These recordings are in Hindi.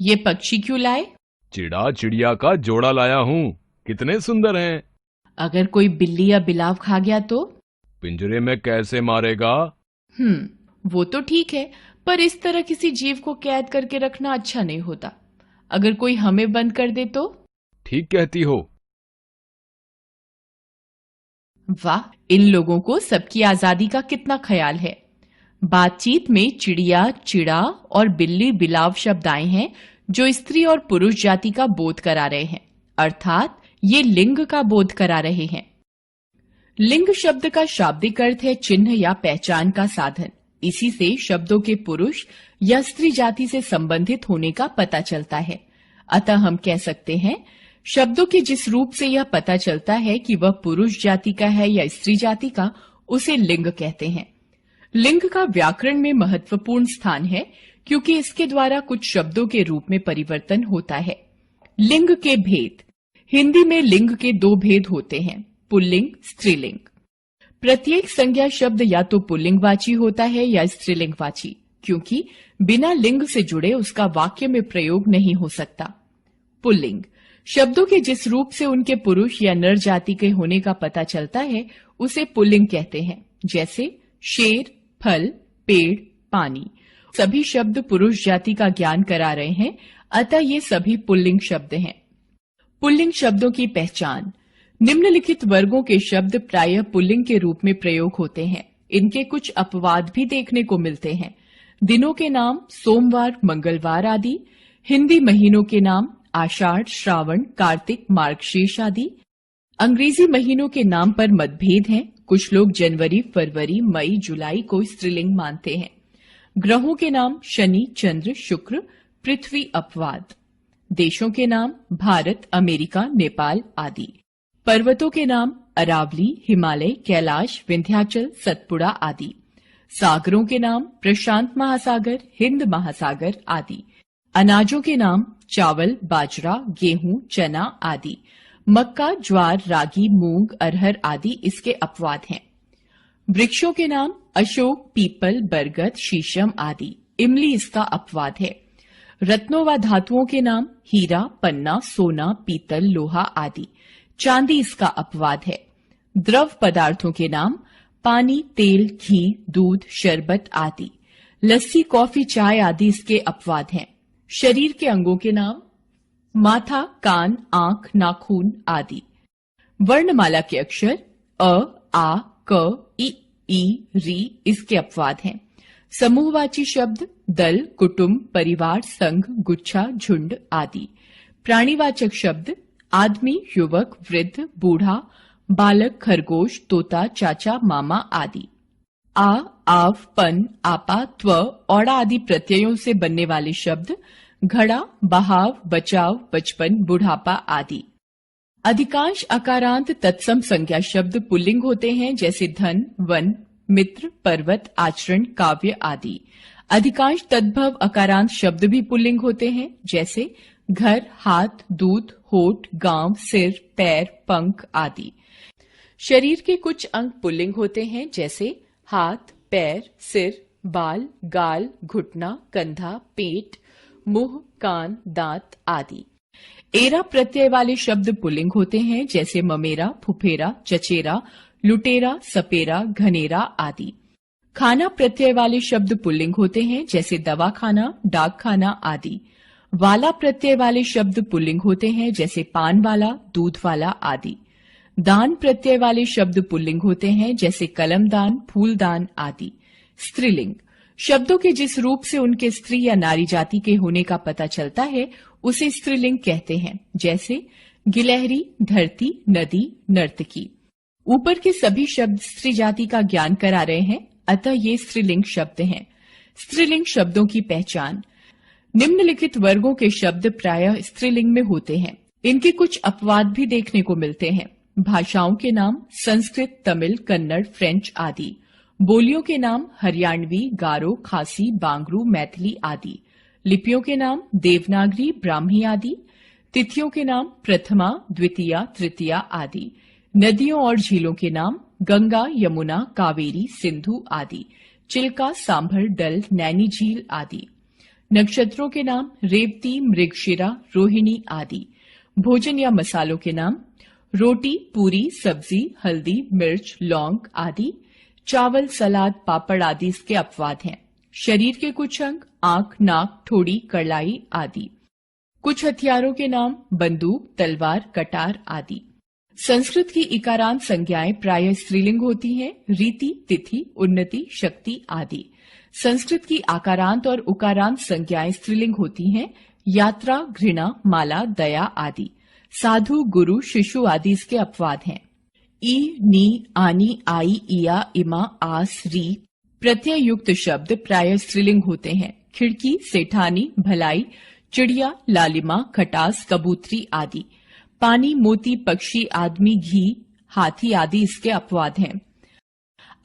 ये पक्षी क्यों लाए? चिड़ा चिड़िया का जोड़ा लाया हूँ। कितने सुंदर हैं। अगर कोई बिल्ली या बिलाव खा गया तो? पिंजरे में कैसे मारेगा? वो तो ठीक है, पर इस तरह किसी जीव को कैद करके रखना अच्छा नहीं होता। अगर कोई हमें बंद कर दे तो? ठीक कहती हो। वाह, इन लोगों को सबकी आजादी का कितना ख्याल है। बातचीत में चिड़िया, चिड़ा और बिल्ली, बिलाव शब्द आए हैं जो स्त्री और पुरुष जाति का बोध करा रहे हैं, अर्थात ये लिंग का बोध करा रहे हैं। लिंग शब्द का शाब्दिक अर्थ है चिन्ह या पहचान का साधन। इसी से शब्दों के पुरुष या स्त्री जाति से संबंधित होने का पता चलता है। अतः हम कह सकते हैं, शब्दों के जिस रूप से यह पता चलता है कि वह पुरुष जाति का है या स्त्री जाति का, उसे लिंग कहते हैं। लिंग का व्याकरण में महत्वपूर्ण स्थान है, क्योंकि इसके द्वारा कुछ शब्दों के रूप में परिवर्तन होता है। लिंग के भेद। हिंदी में लिंग के दो भेद होते हैं, पुल्लिंग, स्त्रीलिंग। प्रत्येक संज्ञा शब्द या तो पुल्लिंगवाची होता है या स्त्रीलिंगवाची, क्योंकि बिना लिंग से जुड़े उसका वाक्य में प्रयोग नहीं हो सकता। पुल्लिंग शब्दों के जिस रूप से उनके पुरुष या नर जाति के होने का पता चलता है, उसे पुल्लिंग कहते हैं। जैसे शेर, फल, पेड़, पानी। सभी शब्द पुरुष जाति का ज्ञान करा रहे हैं, अतः ये सभी पुल्लिंग शब्द हैं। पुल्लिंग शब्दों की पहचान। निम्नलिखित वर्गों के शब्द प्रायः पुल्लिंग के रूप में प्रयोग होते हैं। इनके कुछ अपवाद भी देखने को मिलते हैं। दिनों के नाम सोमवार, मंगलवार आदि। हिंदी महीनों के नाम आषाढ़, श्रावण, कार्तिक, मार्गशीर्ष आदि। अंग्रेजी महीनों के नाम पर मतभेद हैं। कुछ लोग जनवरी, फरवरी, मई, जुलाई को स्त्रीलिंग मानते हैं। ग्रहों के नाम शनि, चंद्र, शुक्र, पृथ्वी, अपवाद। देशों के नाम भारत, अमेरिका, नेपाल आदि। पर्वतों के नाम अरावली, हिमालय, कैलाश, विंध्याचल, सतपुड़ा आदि। सागरों के नाम प्रशांत महासागर, हिंद महासागर आदि। अनाजों के नाम चावल, बाजरा, गेहूं, चना आदि। मक्का, ज्वार, रागी, मूंग, अरहर आदि इसके अपवाद हैं। वृक्षों के नाम अशोक, पीपल, बरगद, शीशम आदि। इमली इसका अपवाद है। रत्नों व धातुओं के नाम हीरा, पन्ना, सोना, पीतल, लोहा आदि। चांदी इसका अपवाद है। द्रव पदार्थों के नाम पानी, तेल, घी, दूध, शरबत आदि। लस्सी, कॉफी, चाय आदि इसके अपवाद हैं। शरीर के अंगों के नाम माथा, कान, आंख, नाखून आदि। वर्णमाला के अक्षर अ, आ, क, ई, री इसके अपवाद हैं। समूहवाची शब्द दल, कुटुंब, परिवार, संघ, गुच्छा, झुंड आदि। प्राणीवाचक शब्द आदमी, युवक, वृद्ध, बूढ़ा, बालक, खरगोश, तोता, चाचा, मामा आदि। आ, आव, पन, आपा, त्व, औड़ा आदि प्रत्ययों से बनने वाले शब्द घड़ा, बहाव, बचाव, बचपन, बुढ़ापा आदि। अधिकांश अकारांत तत्सम संज्ञा शब्द पुल्लिंग होते हैं, जैसे धन, वन, मित्र, पर्वत, आचरण, काव्य आदि। अधिकांश तद्भव अकारांत शब्द भी पुल्लिंग होते हैं, जैसे घर, हाथ, दूध, होठ, गांव, सिर, पैर, पंख आदि। शरीर के कुछ अंग पुल्लिंग होते हैं, जैसे हाथ, पैर, सिर, बाल, गाल, घुटना, कंधा, पेट, मुंह, कान, दांत आदि। एरा प्रत्यय वाले शब्द पुल्लिंग होते हैं, जैसे ममेरा, फुफेरा, चचेरा, लुटेरा, सपेरा, घनेरा आदि। खाना प्रत्यय वाले शब्द पुल्लिंग होते हैं, जैसे दवाखाना, डाकखाना आदि। वाला प्रत्यय वाले शब्द पुल्लिंग होते हैं, जैसे पान वाला, दूध वाला आदि। दान प्रत्यय वाले शब्द पुल्लिंग होते हैं, जैसे कलमदान, फूलदान आदि। स्त्रीलिंग शब्दों के जिस रूप से उनके स्त्री या नारी जाति के होने का पता चलता है, उसे स्त्रीलिंग कहते हैं, जैसे गिलहरी, धरती, नदी, नर्तकी। ऊपर के सभी शब्द स्त्री जाति का ज्ञान करा रहे हैं, अतः ये स्त्रीलिंग शब्द हैं। स्त्रीलिंग शब्दों की पहचान। निम्नलिखित वर्गों के शब्द प्रायः स्त्रीलिंग में होते हैं। इनके कुछ अपवाद भी देखने को मिलते हैं। भाषाओं के नाम संस्कृत, तमिल, कन्नड़, फ्रेंच आदि। बोलियों के नाम हरियाणवी, गारो, खासी, बांगरू, मैथिली आदि। लिपियों के नाम देवनागरी, ब्राह्मी आदि। तिथियों के नाम प्रथमा, द्वितीया, तृतीया आदि। नदियों और झीलों के नाम गंगा, यमुना, कावेरी, सिंधु आदि। चिल्का, सांभर, डल, नैनी झील आदि। नक्षत्रों के नाम रेवती, मृगशिरा, रोहिणी आदि। भोजन या मसालों के नाम रोटी, पूरी, सब्जी, हल्दी, मिर्च, लौंग आदि। चावल, सलाद, पापड़ आदि इसके अपवाद हैं। शरीर के कुछ अंग आंख, नाक, ठोड़ी, कलाई आदि। कुछ हथियारों के नाम बंदूक, तलवार, कटार आदि। संस्कृत की इकारांत संज्ञाएं प्रायः स्त्रीलिंग होती हैं। रीति, तिथि, उन्नति, शक्ति आदि। संस्कृत की आकारांत और उकारांत संज्ञाएं स्त्रीलिंग होती हैं। यात्रा, घृणा, माला, दया आदि। साधु, गुरु, शिशु आदि इसके अपवाद हैं। ई, नी, आनी, आई, इया, इमा, आस, री प्रत्यय युक्त शब्द प्रायः स्त्रीलिंग होते हैं। खिड़की, सेठानी, भलाई, चिड़िया, लालिमा, खटास, कबूतरी आदि। पानी, मोती, पक्षी, आदमी, घी, हाथी आदि इसके अपवाद हैं।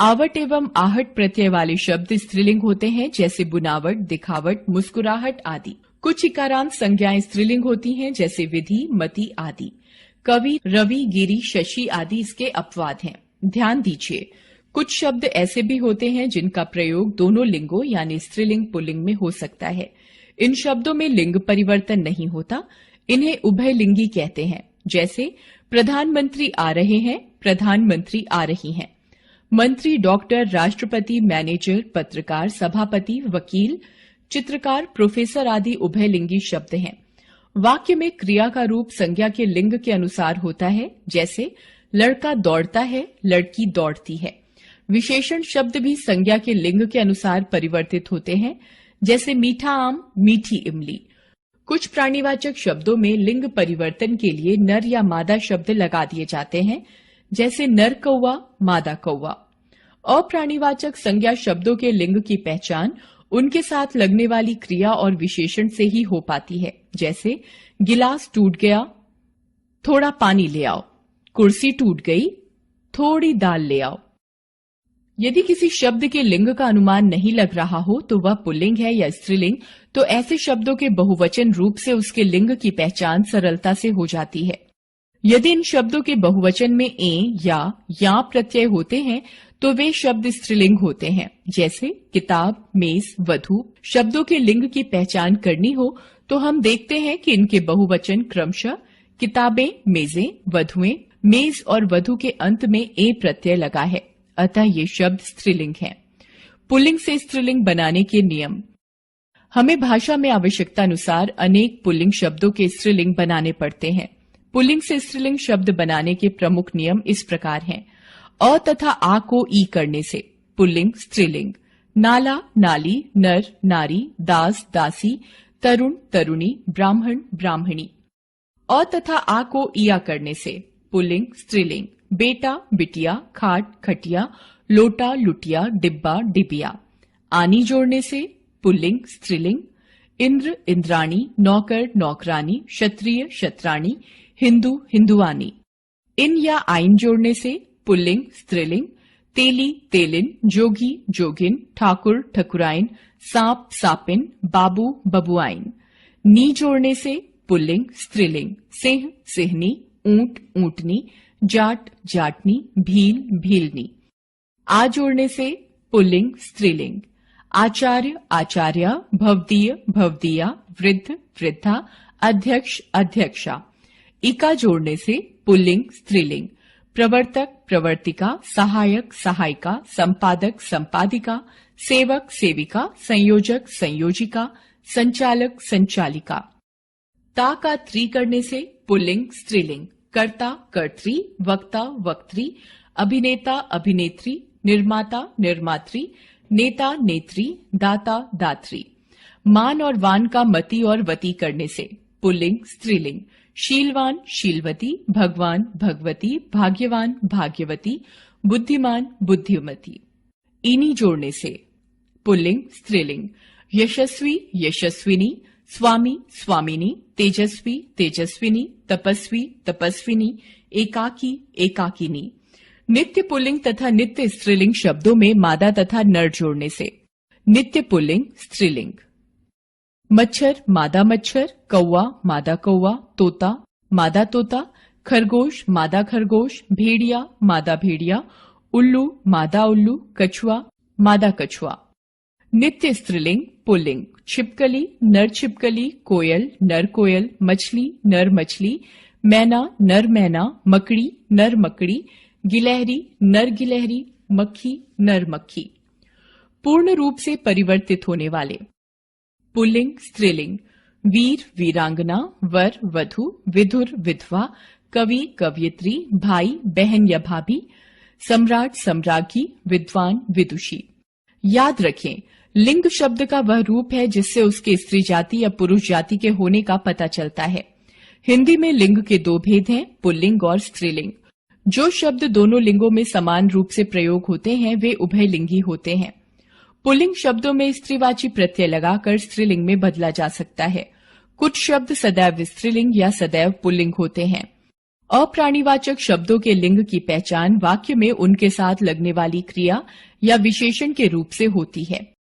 आवट एवं आहट प्रत्यय वाले शब्द स्त्रीलिंग होते हैं, जैसे बुनावट, दिखावट, मुस्कुराहट आदि। कुछ इकारांत संज्ञाएं स्त्रीलिंग होती हैं, जैसे विधि, मति आदि। कवि, रवि, गिरी, शशि आदि इसके अपवाद हैं। ध्यान दीजिए, कुछ शब्द ऐसे भी होते हैं जिनका प्रयोग दोनों लिंगों यानी स्त्रीलिंग पुल्लिंग में हो सकता है। इन शब्दों में लिंग परिवर्तन नहीं होता, इन्हें उभयलिंगी कहते हैं। जैसे प्रधानमंत्री आ रहे हैं, प्रधानमंत्री आ रही हैं। मंत्री, डॉक्टर, राष्ट्रपति, मैनेजर, पत्रकार, सभापति, वकील, चित्रकार, प्रोफेसर आदि उभयलिंगी शब्द हैं। वाक्य में क्रिया का रूप संज्ञा के लिंग के अनुसार होता है, जैसे लड़का दौड़ता है, लड़की दौड़ती है। विशेषण शब्द भी संज्ञा के लिंग के अनुसार परिवर्तित होते हैं, जैसे मीठा आम, मीठी इमली। कुछ प्राणीवाचक शब्दों में लिंग परिवर्तन के लिए नर या मादा शब्द लगा दिए जाते हैं, जैसे नर कौवा, मादा कौवा। अप्राणीवाचक संज्ञा शब्दों के लिंग की पहचान उनके साथ लगने वाली क्रिया और विशेषण से ही हो पाती है, जैसे गिलास टूट गया, थोड़ा पानी ले आओ। कुर्सी टूट गई, थोड़ी दाल ले आओ। यदि किसी शब्द के लिंग का अनुमान नहीं लग रहा हो तो वह पुल्लिंग है या स्त्रीलिंग, तो ऐसे शब्दों के बहुवचन रूप से उसके लिंग की पहचान सरलता से हो जाती है। यदि इन शब्दों के बहुवचन में ए या प्रत्यय होते हैं तो वे शब्द स्त्रीलिंग होते हैं, जैसे किताब, मेज, वधु। शब्दों के लिंग की पहचान करनी हो तो हम देखते हैं कि इनके बहुवचन क्रमशः किताबें, मेजें, वधुएं। मेज और वधु के अंत में ए प्रत्यय लगा है, अतः ये शब्द स्त्रीलिंग हैं। पुल्लिंग से स्त्रीलिंग बनाने के नियम। हमें भाषा में आवश्यकता अनुसार अनेक पुल्लिंग शब्दों के स्त्रीलिंग बनाने पड़ते हैं। पुल्लिंग से स्त्रीलिंग शब्द बनाने के प्रमुख नियम इस प्रकार हैं। अ तथा आ को ई करने से पुल्लिंग स्त्रीलिंग। नाला, नाली, नर, नारी, दास, दासी, तरुण, तरुणी, ब्राह्मण, ब्राह्मणी। अ तथा आ को इया करने से पुल्लिंग स्त्रीलिंग। बेटा, बिटिया, खाट, खटिया, लोटा, लुटिया, डिब्बा, डिबिया। आनी जोड़ने से पुल्लिंग स्त्रीलिंग। इंद्र, इंद्राणी, नौकर, नौकरानी, क्षत्रिय, क्षत्राणी, हिंदू, हिंदुआनी। इन या आइन जोड़ने से पुल्लिंग स्त्रीलिंग। तेली, तेलिन, जोगी, जोगिन, ठाकुर, ठकुराइन, सांप, सापिन, बाबू, बबुआइन। नी जोड़ने से पुल्लिंग स्त्रीलिंग। सिंह, सिंहनी, ऊंट, ऊंटनी, जाट, जाटनी, भील, भीलनी। आ जोड़ने से पुल्लिंग स्त्रीलिंग। आचार्य, आचार्या, भवदीय, भवदीया, वृद्ध, वृद्धा, अध्यक्ष, अध्यक्षा। इका जोड़ने से पुल्लिंग स्त्रीलिंग। प्रवर्तक, प्रवर्तिका, सहायक, सहायिका, संपादक, संपादिका, सेवक, सेविका, संयोजक, संयोजिका, संचालक, संचालिका। ता का त्री करने से पुल्लिंग स्त्रीलिंग। कर्ता, कर्त्री, वक्ता, वक्त्री, अभिनेता, अभिनेत्री, निर्माता, निर्मात्री, नेता, नेत्री, दाता, दात्री। मान और वान का मति और वती करने से पुल्लिंग स्त्रीलिंग। शीलवान, शीलवती, भगवान, भगवती, भाग्यवान, भाग्यवती, बुद्धिमान, बुद्धिमती। इनी जोड़ने से पुल्लिंग स्त्रीलिंग। यशस्वी, यशस्विनी, स्वामी, स्वामिनी, तेजस्वी, तेजस्विनी, तपस्वी, तपस्विनी, एकाकी, एकाकिनी। नित्य पुल्लिंग तथा नित्य स्त्रीलिंग शब्दों में मादा तथा नर जोड़ने से नित्य पुल्लिंग स्त्रीलिंग। मच्छर, मादा मच्छर, कौवा, मादा कौवा, तोता, मादा तोता, खरगोश, मादा खरगोश, भेड़िया, मादा भेड़िया, उल्लू, मादा उल्लू, कछुआ, मादा कछुआ। नित्य स्त्रीलिंग पुल्लिंग, छिपकली नर छिपकली, कोयल नर कोयल, मछली नर मछली, मैना नर मैना, मकड़ी नर मकड़ी, गिलहरी नर गिलहरी, मक्खी नर मक्खी। पूर्ण रूप से परिवर्तित होने वाले पुल्लिंग स्त्रीलिंग वीर वीरांगना, वर वधु, विधुर विधवा, कवि कवयित्री, भाई बहन या भाभी, सम्राट सम्राज्ञी, विद्वान विदुषी। याद रखें, लिंग शब्द का वह रूप है जिससे उसके स्त्री जाति या पुरुष जाति के होने का पता चलता है। हिंदी में लिंग के दो भेद हैं, पुल्लिंग और स्त्रीलिंग। जो शब्द दोनों लिंगों में समान रूप से प्रयोग होते हैं वे उभयलिंगी होते हैं। पुल्लिंग शब्दों में स्त्रीवाची प्रत्यय लगाकर स्त्रीलिंग में बदला जा सकता है। कुछ शब्द सदैव स्त्रीलिंग या सदैव पुल्लिंग होते हैं। अप्राणीवाचक शब्दों के लिंग की पहचान वाक्य में उनके साथ लगने वाली क्रिया या विशेषण के रूप से होती है।